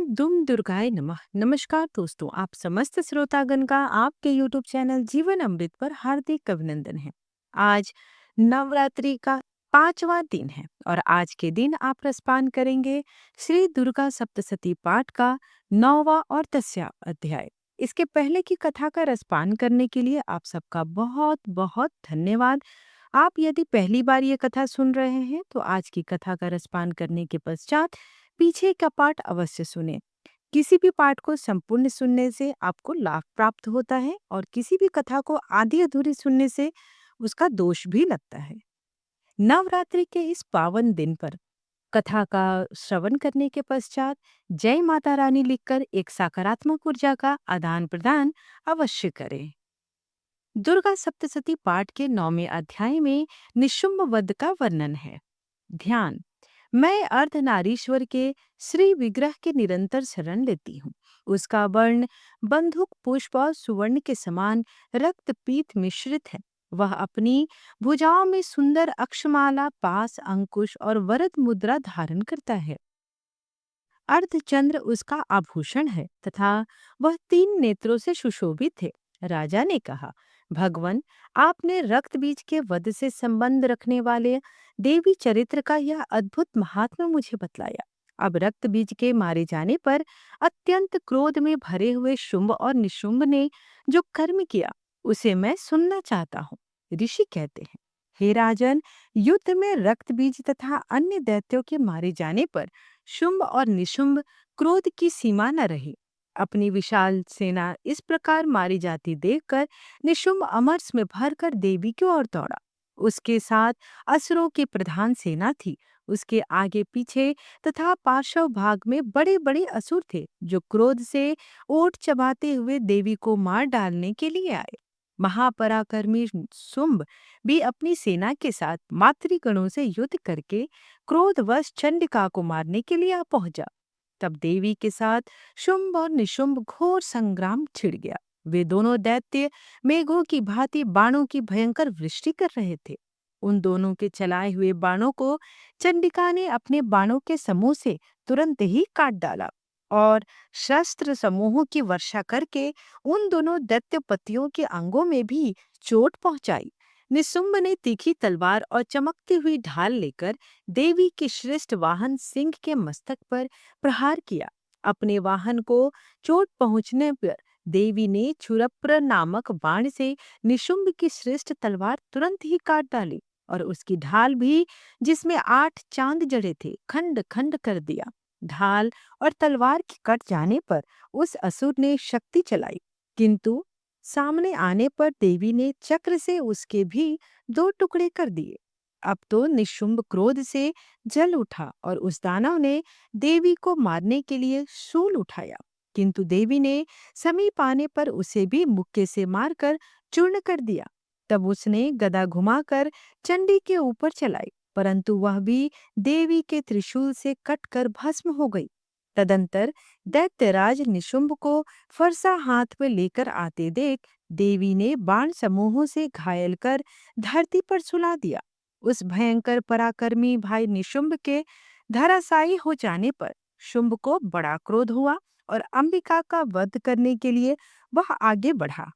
दुम दुर्गाय नमः। नमस्कार दोस्तों, आप समस्त श्रोतागण का आपके यूट्यूब चैनल जीवन अमृत पर हार्दिक अभिनंदन है। आज नवरात्रि का 5वां दिन है और आज के दिन आप रसपान करेंगे श्री दुर्गा सप्तशती पाठ का 9वां और 10वां अध्याय। इसके पहले की कथा का रसपान करने के लिए आप सबका बहुत बहुत धन्यवाद। आप यदि पहली बार ये कथा सुन रहे हैं तो आज की कथा का रसपान करने के पश्चात पीछे का पाठ अवश्य सुने। किसी भी पाठ को संपूर्ण सुनने से आपको लाभ प्राप्त होता है और किसी भी कथा को आधी अधूरी सुनने से उसका दोष भी लगता है। नवरात्रि के इस पावन दिन पर कथा का श्रवण करने के पश्चात जय माता रानी लिखकर एक सकारात्मक ऊर्जा का आदान प्रदान अवश्य करें। दुर्गा सप्तशती पाठ के 9वें अध्याय में निशुंभ वध का वर्णन है। ध्यान। मैं अर्धनारीश्वर के श्री विग्रह के निरंतर शरण लेती हूँ। उसका वर्ण बंदूक पुष्प और सुवर्ण के समान रक्त पीत मिश्रित है। वह अपनी भुजाओं में सुंदर अक्षमाला, पास, अंकुश और वरद मुद्रा धारण करता है। अर्धचंद्र उसका आभूषण है तथा वह 3 नेत्रों से सुशोभित है। राजा ने कहा, भगवन, आपने रक्त बीज के वध से संबंध रखने वाले देवी चरित्र का यह अद्भुत महात्म्य मुझे बतलाया। अब रक्त बीज के मारे जाने पर अत्यंत क्रोध में भरे हुए शुंभ और निशुंभ ने जो कर्म किया उसे मैं सुनना चाहता हूँ। ऋषि कहते हैं, हे राजन, युद्ध में रक्त बीज तथा अन्य दैत्यों के मारे जाने पर शुंभ और निशुंभ क्रोध की सीमा न रही। अपनी विशाल सेना इस प्रकार मारी जाती देखकर निशुंभ अमरस में भरकर देवी की ओर दौड़ा। उसके साथ असुरों की प्रधान सेना थी। उसके आगे पीछे तथा पार्श्व भाग में बड़े बड़े असुर थे जो क्रोध से ओट चबाते हुए देवी को मार डालने के लिए आए। महापराक्रमी शुंभ भी अपनी सेना के साथ मातृगणों से युद्ध करके क्रोधवश चंडिका को मारने के लिए आ पहुंचा। तब देवी के साथ शुंभ और निशुंभ घोर संग्राम छिड़ गया। वे दोनों दैत्य मेघों की भांति बाणों की भयंकर वृष्टि कर रहे थे। उन दोनों के चलाए हुए बाणों को चंडिका ने अपने बाणों के समूह से तुरंत ही काट डाला और शस्त्र समूहों की वर्षा करके उन दोनों दैत्यपतियों के अंगों में भी चोट पहुंचाई। निशुंभ ने तीखी तलवार और चमकती हुई ढाल लेकर देवी के श्रेष्ठ वाहन सिंह के मस्तक पर प्रहार किया। अपने वाहन को चोट पहुंचने पर देवी ने क्षुरप्र नामक बाण से निशुंभ की श्रेष्ठ तलवार तुरंत ही काट डाली और उसकी ढाल भी, जिसमें 8 चांद जड़े थे, खंड खंड कर दिया। ढाल और तलवार के कट जाने पर उस असुर ने शक्ति चलाई, किंतु सामने आने पर देवी ने चक्र से उसके भी 2 टुकड़े कर दिए। अब तो निशुंभ क्रोध से जल उठा और उस दानव ने देवी को मारने के लिए शूल उठाया, किंतु देवी ने समीप आने पर उसे भी मुक्के से मारकर चूर्ण कर दिया। तब उसने गदा घुमाकर चंडी के ऊपर चलाई, परंतु वह भी देवी के त्रिशूल से कटकर भस्म हो गई। तदंतर दैत्यराज निशुंभ को फरसा हाथ में लेकर आते देख देवी ने बाण समूहों से घायल कर धरती पर सुला दिया। उस भयंकर पराक्रमी भाई निशुंभ के धराशायी हो जाने पर शुंभ को बड़ा क्रोध हुआ और अंबिका का वध करने के लिए वह आगे बढ़ा।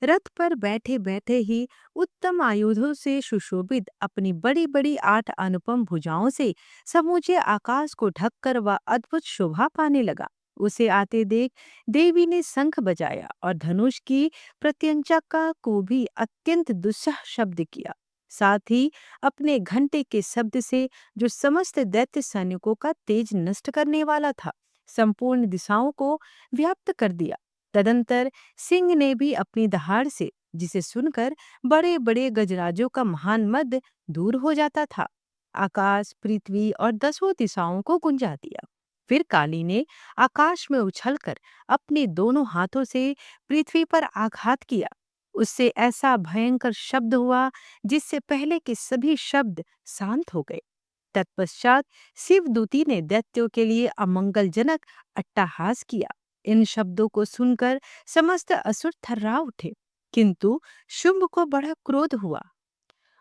रथ पर बैठे बैठे ही उत्तम आयुधों से सुशोभित अपनी बड़ी बड़ी 8 अनुपम भुजाओं से समूचे आकाश को ढककर वह अद्भुत शोभा पाने लगा। उसे आते देख देवी ने शंख बजाया और धनुष की प्रत्यंचा को भी अत्यंत दुस्सह शब्द किया। साथ ही अपने घंटे के शब्द से, जो समस्त दैत्य सैनिकों का तेज नष्ट करने वाला था, संपूर्ण दिशाओं को व्याप्त कर दिया। तदंतर सिंह ने भी अपनी दहाड़ से, जिसे सुनकर बड़े बड़े गजराजों का महान मद दूर हो जाता था, आकाश, पृथ्वी और 10 दिशाओं को गुंजा दिया। फिर काली ने आकाश में उछलकर अपने दोनों हाथों से पृथ्वी पर आघात किया। उससे ऐसा भयंकर शब्द हुआ जिससे पहले के सभी शब्द शांत हो गए। तत्पश्चात शिवदूती ने दैत्यों के लिए अमंगलजनक अट्टहास किया। इन शब्दों को सुनकर समस्त असुर थर्रा उठे, किंतु शुंभ को बड़ा क्रोध हुआ।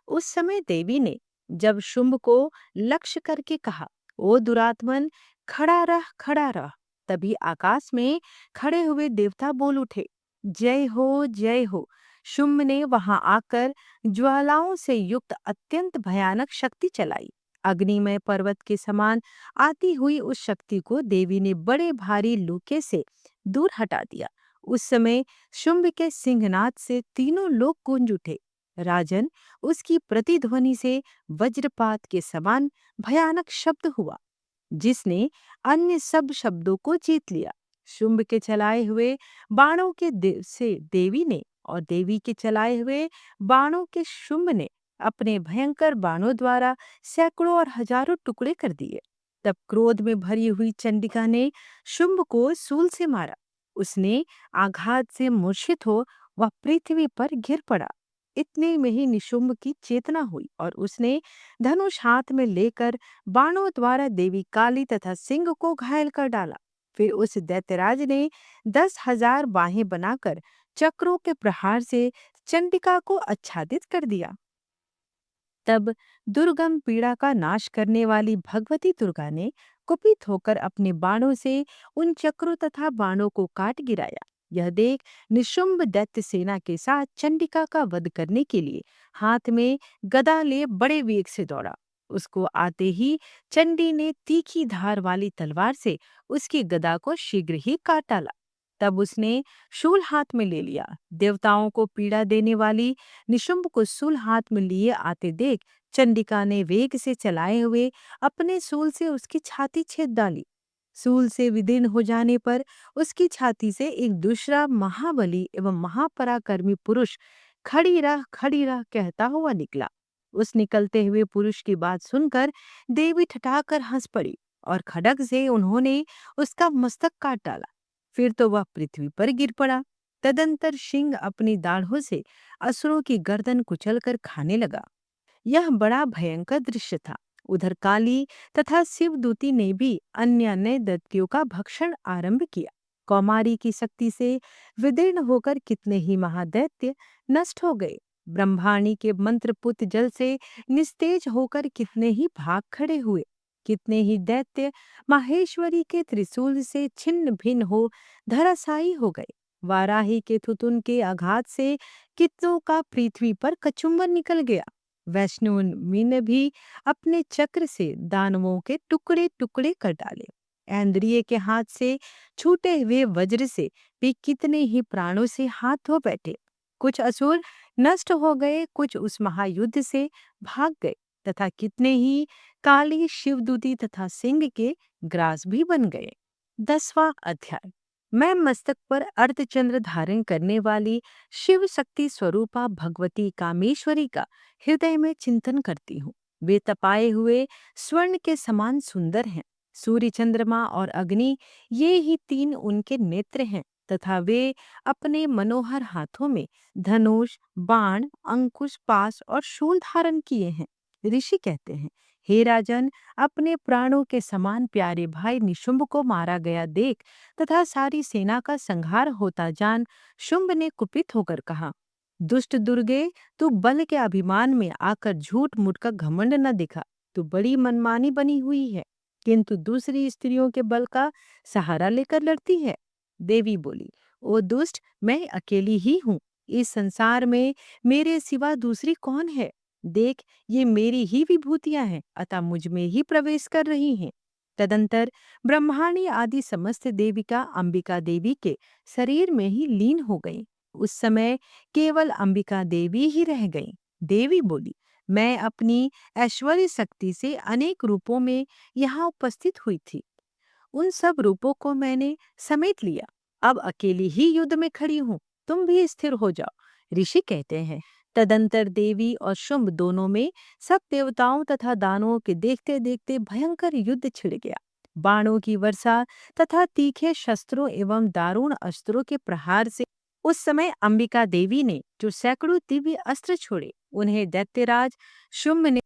उस समय देवी ने जब शुंभ को लक्ष्य करके कहा, ओ दुरात्मन, खड़ा रह, खड़ा रह। तभी आकाश में खड़े हुए देवता बोल उठे, जय हो, जय हो। शुंभ ने वहां आकर ज्वालाओं से युक्त अत्यंत भयानक शक्ति चलाई। अग्निमय पर्वत के समान आती हुई उस शक्ति को देवी ने बड़े भारी लूके से दूर हटा दिया। उस समय शुंभ के सिंहनाद से तीनों लोग गूंज उठे। राजन, उसकी प्रतिध्वनि से वज्रपात के समान भयानक शब्द हुआ, जिसने अन्य सब शब्दों को जीत लिया। शुंभ के चलाए हुए बाणों के से देवी ने और देवी के चलाए हुए बाणों के शुंभ ने अपने भयंकर बाणों द्वारा सैकड़ों और हजारों टुकड़े कर दिए। तब क्रोध में भरी हुई चंडिका ने शुंभ को सूल से मारा। उसने आघात से मूर्छित हो वह पृथ्वी पर गिर पड़ा। इतने में ही निशुंभ की चेतना हुई और उसने धनुष हाथ में लेकर बाणों द्वारा देवी काली तथा सिंह को घायल कर डाला। फिर उस दैत्यराज ने 10,000 बाहें बनाकर चक्रों के प्रहार से चंडिका को आच्छादित कर दिया। तब दुर्गम पीड़ा का नाश करने वाली भगवती दुर्गा ने कुपित होकर अपने बाणों से उन चक्रों तथा बाणों को काट गिराया। यह देख निशुंभ दैत्य सेना के साथ चंडिका का वध करने के लिए हाथ में गदा लिए बड़े वेग से दौड़ा। उसको आते ही चंडी ने तीखी धार वाली तलवार से उसकी गदा को शीघ्र ही काट डाला। तब उसने शूल हाथ में ले लिया। देवताओं को पीड़ा देने वाली निशुंभ को शूल हाथ में लिए आते देख चंडिका ने वेग से चलाए हुए अपने शूल से उसकी छाती छेद डाली। शूल से विदीर्ण हो जाने पर उसकी छाती से एक दूसरा महाबली एवं महापराक्रमी पुरुष खड़ी रह कहता हुआ निकला। उस निकलते हुए पुरुष की बात सुनकर देवी ठठाकर हंस पड़ी और खड्ग से उन्होंने उसका मस्तक काट डाला। फिर तो वह पृथ्वी पर गिर पड़ा। तदंतर सिंह अपनी दाढ़ों से असुरों की गर्दन कुचलकर खाने लगा। यह बड़ा भयंकर दृश्य था। उधर काली तथा शिवदूती ने भी अन्य अन्य दैत्यों का भक्षण आरंभ किया। कौमारी की शक्ति से विदीर्ण होकर कितने ही महादैत्य नष्ट हो गए। ब्रह्माणी के मंत्रपुत जल से निस्तेज होकर कितने ही भाग खड़े हुए। कितने ही दैत्य माहेश्वरी के त्रिशूल से छिन्न भिन्न हो धराशायी हो गए। वाराही के थुतुन के आघात से कित्तों का पृथ्वी पर कचुम्बन निकल गया। वैष्णवी ने भी अपने चक्र से दानवों के टुकड़े टुकड़े कर डाले। ऐन्द्रिय के हाथ से छूटे हुए वज्र से भी कितने ही प्राणों से हाथ धो बैठे। कुछ असुर नष्ट हो गए, कुछ उस महायुद्ध से भाग गए तथा कितने ही काली शिवदूती तथा सिंह के ग्रास भी बन गए। 10वां अध्याय। मैं मस्तक पर अर्धचंद्र धारण करने वाली शिव शक्ति स्वरूपा भगवती कामेश्वरी का हृदय में चिंतन करती हूँ। वे तपाए हुए स्वर्ण के समान सुंदर हैं। सूर्य, चंद्रमा और अग्नि, ये ही तीन उनके नेत्र हैं तथा वे अपने मनोहर हाथों में धनुष, बाण, अंकुश, पाश और शूल धारण किए हैं। ऋषि कहते हैं, हे राजन, अपने प्राणों के समान प्यारे भाई निशुंभ को मारा गया देख तथा सारी सेना का संहार होता जान शुंभ ने कुपित होकर कहा, दुष्ट दुर्गे, तू बल के अभिमान में आकर झूठ मूठ का घमंड न दिखा। तू बड़ी मनमानी बनी हुई है, किंतु दूसरी स्त्रियों के बल का सहारा लेकर लड़ती है। देवी बोली, ओ दुष्ट, मैं अकेली ही हूँ। इस संसार में मेरे सिवा दूसरी कौन है? देख, ये मेरी ही विभूतियां हैं, अतः मुझ में ही प्रवेश कर रही हैं। तदंतर ब्रह्माणी आदि समस्त देविका अंबिका देवी के शरीर में ही लीन हो गई। उस समय केवल अंबिका देवी ही रह गईं। देवी बोली, मैं अपनी ऐश्वर्य शक्ति से अनेक रूपों में यहाँ उपस्थित हुई थी। उन सब रूपों को मैंने समेट लिया। अब अकेली ही युद्ध में खड़ी हूँ। तुम भी स्थिर हो जाओ। ऋषि कहते हैं, तदंतर देवी और शुंभ दोनों में सब देवताओं तथा दानवों के देखते देखते भयंकर युद्ध छिड़ गया। बाणों की वर्षा तथा तीखे शस्त्रों एवं दारुण अस्त्रों के प्रहार से उस समय अंबिका देवी ने जो सैकड़ों दिव्य अस्त्र छोड़े, उन्हें दैत्यराज शुंभ ने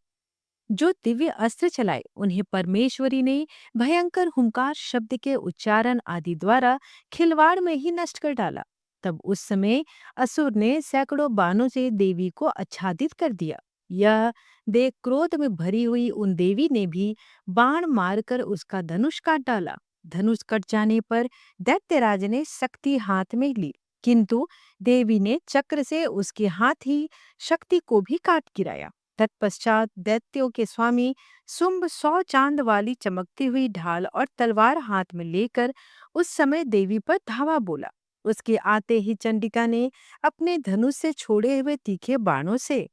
जो दिव्य अस्त्र चलाए, उन्हें परमेश्वरी ने भयंकर हुंकार शब्द के उच्चारण आदि द्वारा खिलवाड़ में ही नष्ट कर डाला। तब उस समय असुर ने सैकड़ों बाणों से देवी को आच्छादित कर दिया। यह देख क्रोध में भरी हुई उन देवी ने भी बाण मारकर उसका धनुष काट डाला। धनुष कट जाने पर दैत्यराज ने शक्ति हाथ में ली, किंतु देवी ने चक्र से उसके हाथ ही शक्ति को भी काट गिराया। तत्पश्चात दैत्यों के स्वामी शुंभ 100 चांद वाली चमकती हुई ढाल और तलवार हाथ में लेकर उस समय देवी पर धावा बोला। उसके आते ही चंडिका ने अपने धनुष से छोड़े हुए तीखे बाणों से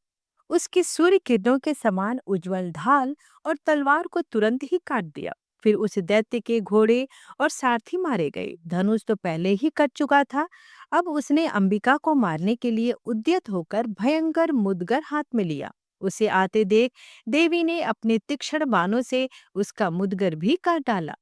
उसकी सूर्य किरणों के समान उज्जवल ढाल और तलवार को तुरंत ही काट दिया। फिर उस दैत्य के घोड़े और सारथी मारे गए। धनुष तो पहले ही कट चुका था। अब उसने अंबिका को मारने के लिए उद्यत होकर भयंकर मुदगर हाथ में लिया। उसे आते देख देवी ने अपने तीक्ष्ण बाणों से उसका मुदगर भी काट डाला।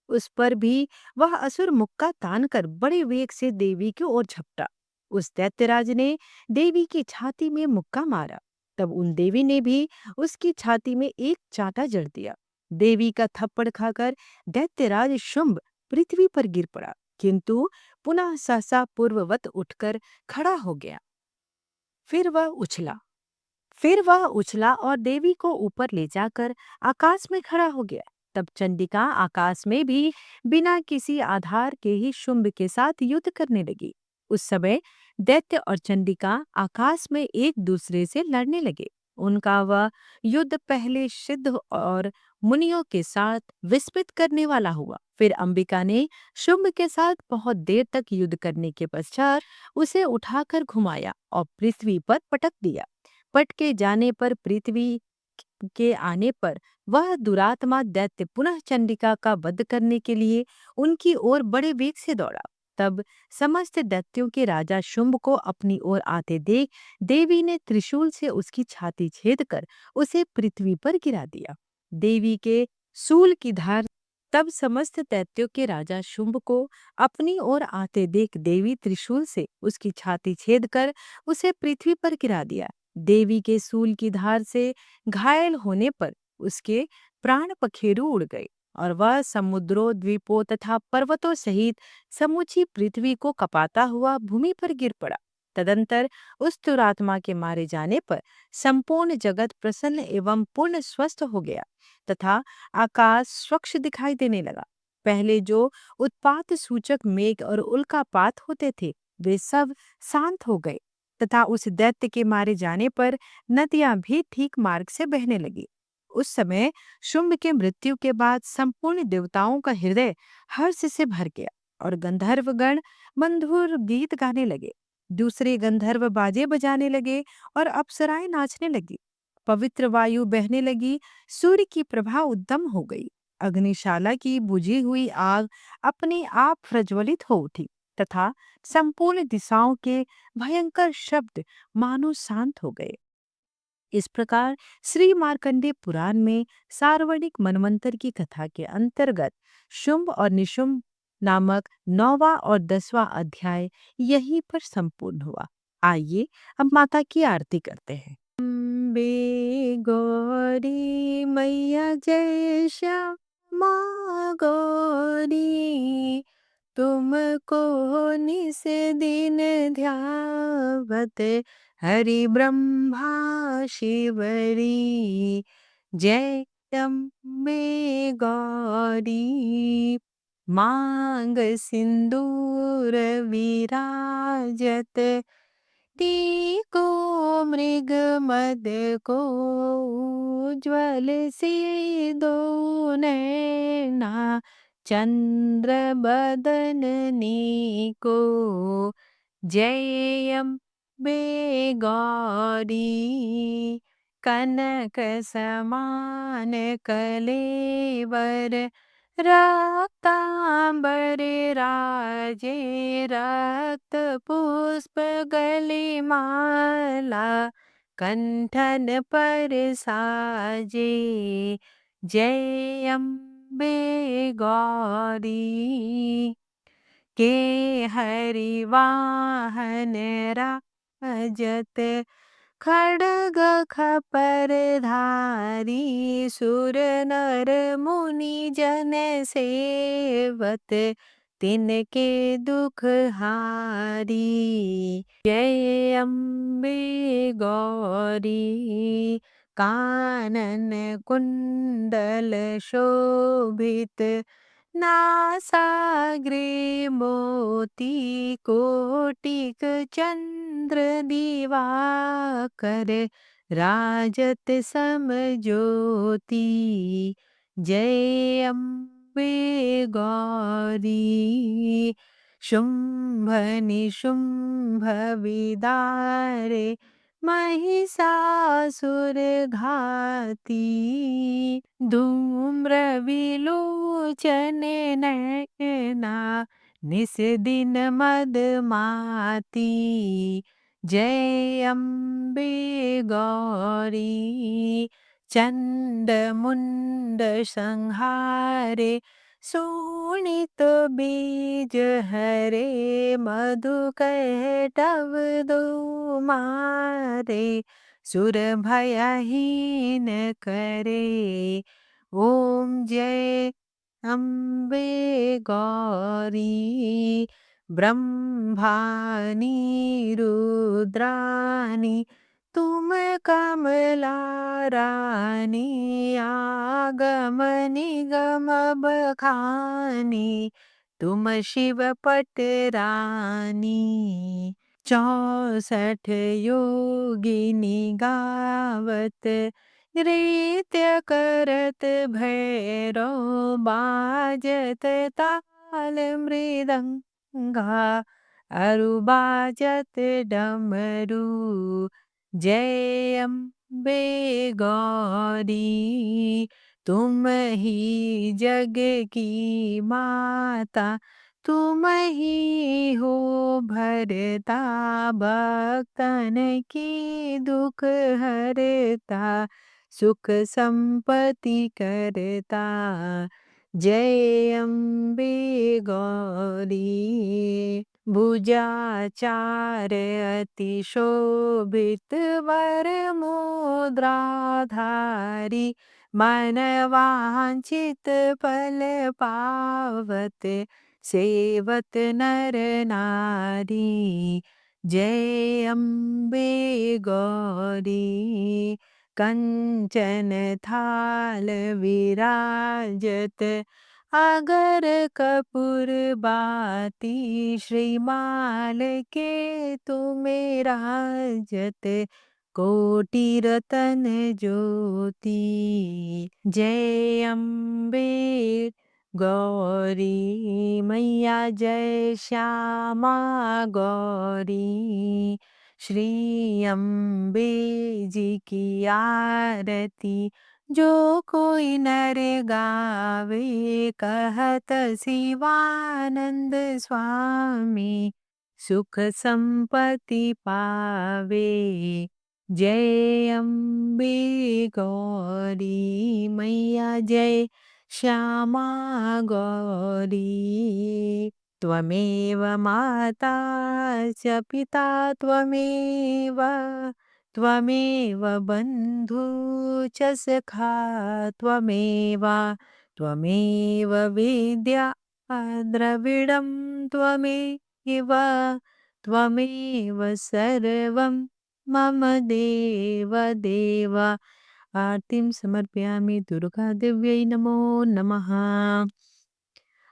उस पर भी वह असुर मुक्का तानकर बड़े वेग से देवी की ओर झपटा। उस दैत्यराज ने देवी की छाती में मुक्का मारा। तब उन देवी ने भी उसकी छाती में एक चांटा जड़ दिया। देवी का थप्पड़ खाकर दैत्यराज शुंभ पृथ्वी पर गिर पड़ा, किंतु पुनः सहसा पूर्ववत उठकर खड़ा हो गया। फिर वह उछला फिर वह उछला और देवी को ऊपर ले जाकर आकाश में खड़ा हो गया। तब चंडिका आकाश में भी बिना किसी आधार के ही शुंभ के साथ युद्ध करने लगी। उस समय दैत्य और चंडिका आकाश में एक दूसरे से लड़ने लगे। उनका वह युद्ध पहले सिद्ध और मुनियों के साथ विस्मित करने वाला हुआ। फिर अंबिका ने शुंभ के साथ बहुत देर तक युद्ध करने के पश्चात उसे उठाकर घुमाया और पृथ्वी पर पटक दिया। पटके जाने पर पृथ्वी के आने पर वह दुरात्मा दैत्य पुनः चंडिका का वध करने के लिए उनकी ओर बड़े वेग से दौड़ा। तब समस्त दैत्यों के राजा शुंभ को अपनी ओर आते देख देवी ने त्रिशूल से उसकी छाती छेद कर उसे पृथ्वी पर गिरा दिया। देवी के शूल की धार तब समस्त दैत्यों के राजा शुंभ को अपनी ओर आते देख देवी त्रिशूल से उसकी छाती छेद कर उसे पृथ्वी पर गिरा दिया। देवी के शूल की धार से घायल होने पर उसके प्राण पखेरु उड़ गए और वह समुद्रों, द्वीपों तथा पर्वतों सहित समूची पृथ्वी को कपाता हुआ भूमि पर गिर पड़ा। तदंतर उस दुरात्मा के मारे जाने पर संपूर्ण जगत प्रसन्न एवं पूर्ण स्वस्थ हो गया तथा आकाश स्वच्छ दिखाई देने लगा। पहले जो उत्पात सूचक मेघ और उल्कापात होते थे वे सब शांत हो गए तथा उस दैत्य के मारे जाने पर नदियां भी ठीक मार्ग से बहने लगी। उस समय शुंभ के मृत्यु के बाद संपूर्ण देवताओं का हृदय हर्ष से भर गया और गंधर्वगण मधुर गीत गाने लगे। दूसरे गंधर्व बाजे बजाने लगे और अप्सराएं नाचने लगी। पवित्र वायु बहने लगी। सूर्य की प्रभा उद्दम हो गई। अग्निशाला की बुझी हुई आग अपने आप प्रज्वलित हो उठी तथा संपूर्ण दिशाओं के भयंकर शब्द मानो शांत हो गए। इस प्रकार श्री मार्कंडेय पुराण में सार्वणिक मनवंतर की कथा के अंतर्गत शुंभ और निशुंभ नामक 9वां और 10वां अध्याय यहीं पर संपूर्ण हुआ। आइए अब माता की आरती करते हैं। अम्बे गौरी मैया जय श्यामा गौरी, तुमको निस दिन ध्यावत हरि ब्रह्मा शिवरी। जय अम्बे गौरी, मांग सिंदूर विराजत, टीको मृग मद को उज्ज्वल से दो नैना, चंद्र बदन नीको। जय अम्बे गौरी, कनक समान कलेवर, रक्तांबर राजे, रक्त पुष्प गले माला, कंठन पर साजे। जय अम्बे गौरी, के हरिवाहन राजत, खड्ग खपर धारी, सुर नर मुनि जन सेवत, तिनके दुख हारी। जय अम्बे गौरी, कानन कुंडल शोभित, नासाग्रे मोती कोटिक चंद्र दिवाकर राजत सम ज्योति। जय अम्बे गौरी शुंभ निशुंभ विदारे महिषासुर घाती। धूम्र विलोचन नैना निस दिन मदमाती। जय अम्बे गौरी चंड मुंड संहारे शोणित बीज हरे मधुकैटभ दो मारे सुर भयहीन करे। ओम जय अम्बे गौरी ब्रह्मानी रुद्रानी तुम कमला रानी आगम निगम बखानी तुम शिव पट रानी। 64 योगिनी गावत नृत्य करत भैरव बाजत ताल मृदंगा अरु बाजत डमरू। जय अम्बे गौरी तुम ही जग की माता तुम ही हो भरता भक्तन की दुख हरता सुख संपत्ति करता। जय अम्बे गौरी भुजाचार अति शोभित वर मुद्राधारी मनवांछित फल पावत सेवत नर नारी। जय अम्बे गौरी कंचन थाल विराजत अगर कपूर बाती श्रीमाल के तुम्हें राजत कोटि रतन ज्योति। जय अम्बे गौरी मैया जय श्यामा गौरी श्री अम्बे जी की आरती जो कोई नर गावे कहत शिवानंद स्वामी सुख संपत्ति पावे। जय अम्बे गौरी मैया जय श्यामा गौरी त्वमेव माता च पिता त्वमेव त्वमेव बन्धु च सखा त्वमेव त्वमेव विद्या द्रविडं त्वमेव त्वमेव सर्वं मम देव देव। आरतीम समर्पयामि दुर्गा दिव्यै नमो नमः।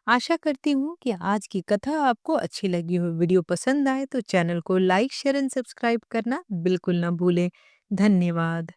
आशा करती हूँ कि आज की कथा आपको अच्छी लगी हो। वीडियो पसंद आए तो चैनल को लाइक शेयर एंड सब्सक्राइब करना बिल्कुल ना भूलें। धन्यवाद।